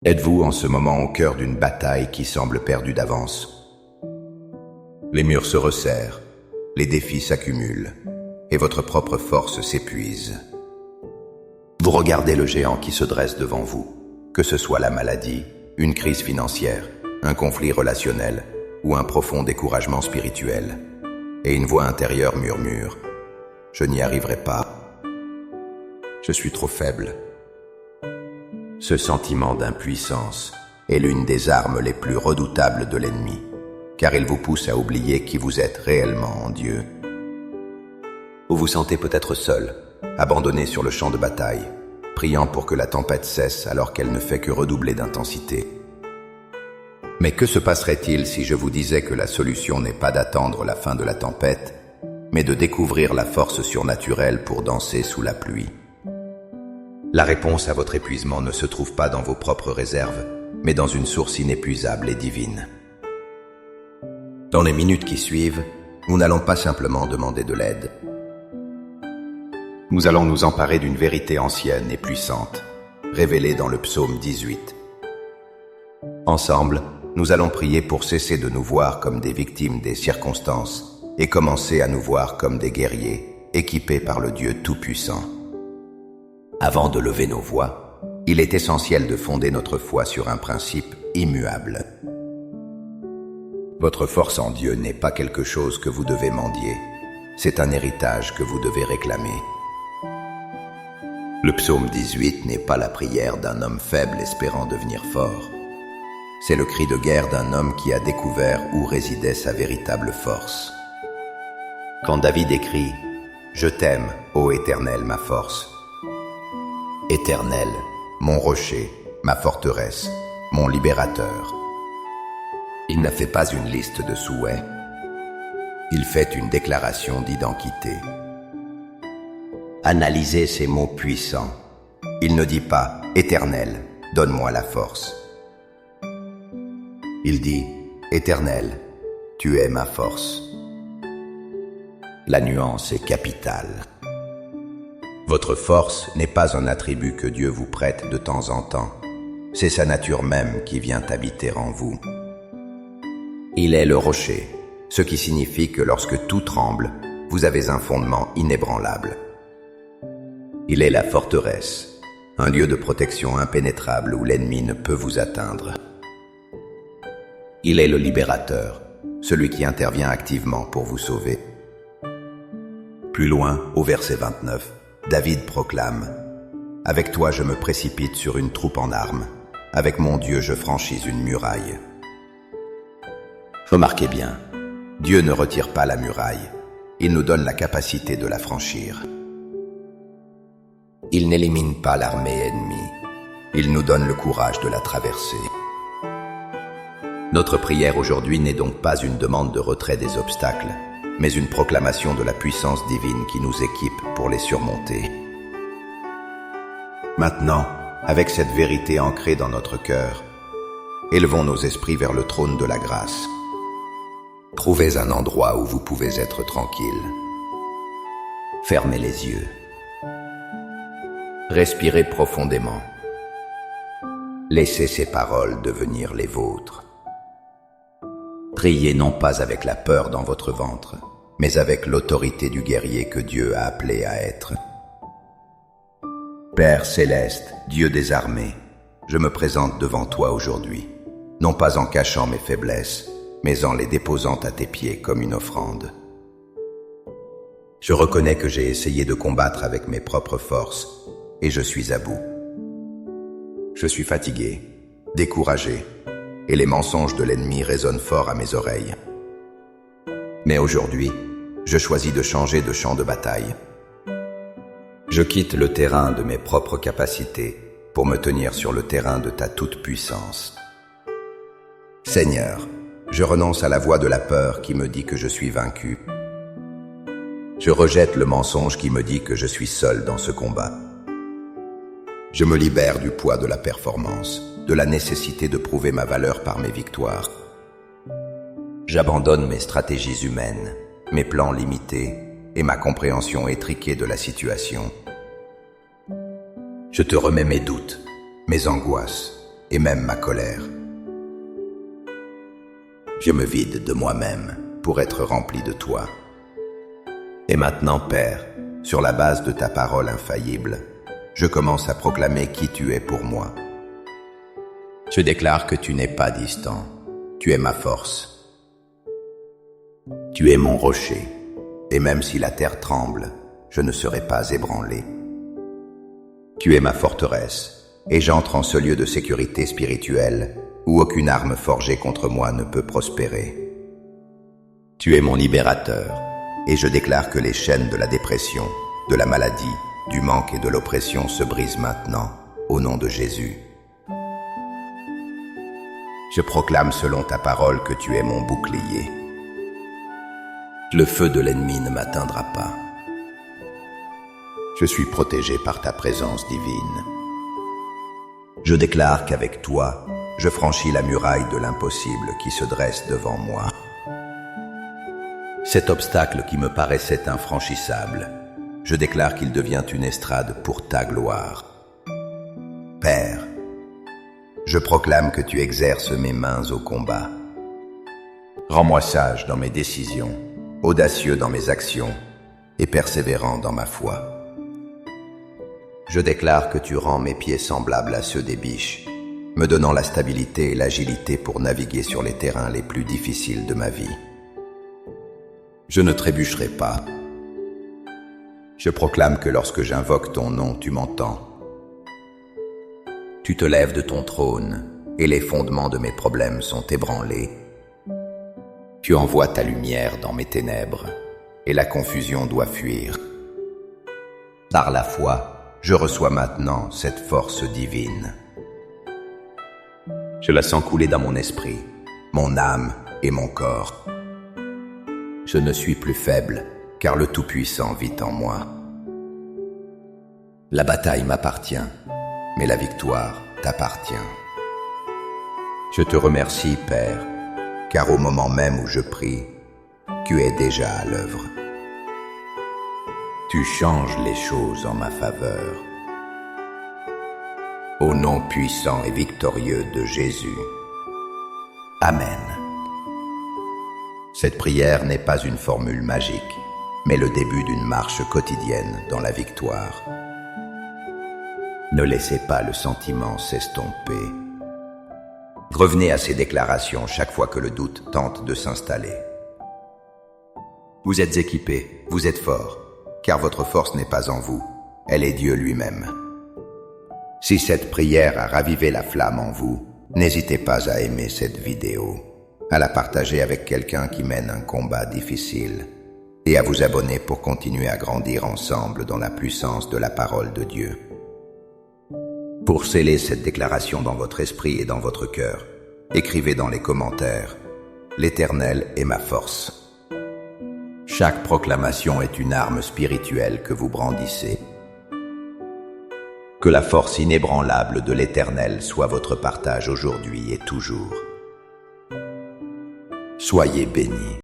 Êtes-vous en ce moment au cœur d'une bataille qui semble perdue d'avance? Les murs se resserrent, les défis s'accumulent, et votre propre force s'épuise. Vous regardez le géant qui se dresse devant vous, que ce soit la maladie, une crise financière, un conflit relationnel ou un profond découragement spirituel, et une voix intérieure murmure « Je n'y arriverai pas. Je suis trop faible. » Ce sentiment d'impuissance est l'une des armes les plus redoutables de l'ennemi, car il vous pousse à oublier qui vous êtes réellement en Dieu. Vous vous sentez peut-être seul, abandonné sur le champ de bataille, priant pour que la tempête cesse alors qu'elle ne fait que redoubler d'intensité. Mais que se passerait-il si je vous disais que la solution n'est pas d'attendre la fin de la tempête, mais de découvrir la force surnaturelle pour danser sous la pluie? La réponse à votre épuisement ne se trouve pas dans vos propres réserves, mais dans une source inépuisable et divine. Dans les minutes qui suivent, nous n'allons pas simplement demander de l'aide. Nous allons nous emparer d'une vérité ancienne et puissante, révélée dans le psaume 18. Ensemble, nous allons prier pour cesser de nous voir comme des victimes des circonstances et commencer à nous voir comme des guerriers, équipés par le Dieu Tout-Puissant. Avant de lever nos voix, il est essentiel de fonder notre foi sur un principe immuable. Votre force en Dieu n'est pas quelque chose que vous devez mendier, c'est un héritage que vous devez réclamer. Le psaume 18 n'est pas la prière d'un homme faible espérant devenir fort. C'est le cri de guerre d'un homme qui a découvert où résidait sa véritable force. Quand David écrit « Je t'aime, ô Éternel, ma force », Éternel, mon rocher, ma forteresse, mon libérateur. Il n'a fait pas une liste de souhaits. Il fait une déclaration d'identité. Analysez ces mots puissants. Il ne dit pas « Éternel, donne-moi la force ». Il dit « Éternel, tu es ma force ». La nuance est capitale. Votre force n'est pas un attribut que Dieu vous prête de temps en temps. C'est sa nature même qui vient habiter en vous. Il est le rocher, ce qui signifie que lorsque tout tremble, vous avez un fondement inébranlable. Il est la forteresse, un lieu de protection impénétrable où l'ennemi ne peut vous atteindre. Il est le libérateur, celui qui intervient activement pour vous sauver. Plus loin, au verset 29, David proclame « Avec toi je me précipite sur une troupe en armes, avec mon Dieu je franchis une muraille. » Remarquez bien, Dieu ne retire pas la muraille, il nous donne la capacité de la franchir. Il n'élimine pas l'armée ennemie, il nous donne le courage de la traverser. Notre prière aujourd'hui n'est donc pas une demande de retrait des obstacles, mais une proclamation de la puissance divine qui nous équipe pour les surmonter. Maintenant, avec cette vérité ancrée dans notre cœur, élevons nos esprits vers le trône de la grâce. Trouvez un endroit où vous pouvez être tranquille. Fermez les yeux. Respirez profondément. Laissez ces paroles devenir les vôtres. Priez non pas avec la peur dans votre ventre, mais avec l'autorité du guerrier que Dieu a appelé à être. Père céleste, Dieu des armées, je me présente devant toi aujourd'hui, non pas en cachant mes faiblesses, mais en les déposant à tes pieds comme une offrande. Je reconnais que j'ai essayé de combattre avec mes propres forces, et je suis à bout. Je suis fatigué, découragé, et les mensonges de l'ennemi résonnent fort à mes oreilles. Mais aujourd'hui, je choisis de changer de champ de bataille. Je quitte le terrain de mes propres capacités pour me tenir sur le terrain de ta toute-puissance. Seigneur, je renonce à la voix de la peur qui me dit que je suis vaincu. Je rejette le mensonge qui me dit que je suis seul dans ce combat. Je me libère du poids de la performance, de la nécessité de prouver ma valeur par mes victoires. J'abandonne mes stratégies humaines, mes plans limités et ma compréhension étriquée de la situation. Je te remets mes doutes, mes angoisses, et même ma colère. Je me vide de moi-même pour être rempli de toi. Et maintenant, Père, sur la base de ta parole infaillible, je commence à proclamer qui tu es pour moi. Je déclare que tu n'es pas distant, tu es ma force. Tu es mon rocher, et même si la terre tremble, je ne serai pas ébranlé. Tu es ma forteresse, et j'entre en ce lieu de sécurité spirituelle où aucune arme forgée contre moi ne peut prospérer. Tu es mon libérateur, et je déclare que les chaînes de la dépression, de la maladie, du manque et de l'oppression se brisent maintenant, au nom de Jésus. Je proclame selon ta parole que tu es mon bouclier. Le feu de l'ennemi ne m'atteindra pas. Je suis protégé par ta présence divine. Je déclare qu'avec toi, je franchis la muraille de l'impossible qui se dresse devant moi. Cet obstacle qui me paraissait infranchissable, je déclare qu'il devient une estrade pour ta gloire. Père, je proclame que tu exerces mes mains au combat. Rends-moi sage dans mes décisions, audacieux dans mes actions et persévérant dans ma foi. Je déclare que tu rends mes pieds semblables à ceux des biches, me donnant la stabilité et l'agilité pour naviguer sur les terrains les plus difficiles de ma vie. Je ne trébucherai pas. Je proclame que lorsque j'invoque ton nom, tu m'entends. Tu te lèves de ton trône et les fondements de mes problèmes sont ébranlés. Tu envoies ta lumière dans mes ténèbres et la confusion doit fuir. Par la foi, je reçois maintenant cette force divine. Je la sens couler dans mon esprit, mon âme et mon corps. Je ne suis plus faible, car le Tout-Puissant vit en moi. La bataille m'appartient, mais la victoire t'appartient. Je te remercie, Père, car au moment même où je prie, tu es déjà à l'œuvre. Tu changes les choses en ma faveur. Au nom puissant et victorieux de Jésus. Amen. Cette prière n'est pas une formule magique, mais le début d'une marche quotidienne dans la victoire. Ne laissez pas le sentiment s'estomper. Revenez à ces déclarations chaque fois que le doute tente de s'installer. Vous êtes équipés, vous êtes forts, car votre force n'est pas en vous, elle est Dieu lui-même. Si cette prière a ravivé la flamme en vous, n'hésitez pas à aimer cette vidéo, à la partager avec quelqu'un qui mène un combat difficile et à vous abonner pour continuer à grandir ensemble dans la puissance de la parole de Dieu. Pour sceller cette déclaration dans votre esprit et dans votre cœur, écrivez dans les commentaires « L'Éternel est ma force ». Chaque proclamation est une arme spirituelle que vous brandissez. Que la force inébranlable de l'Éternel soit votre partage aujourd'hui et toujours. Soyez bénis.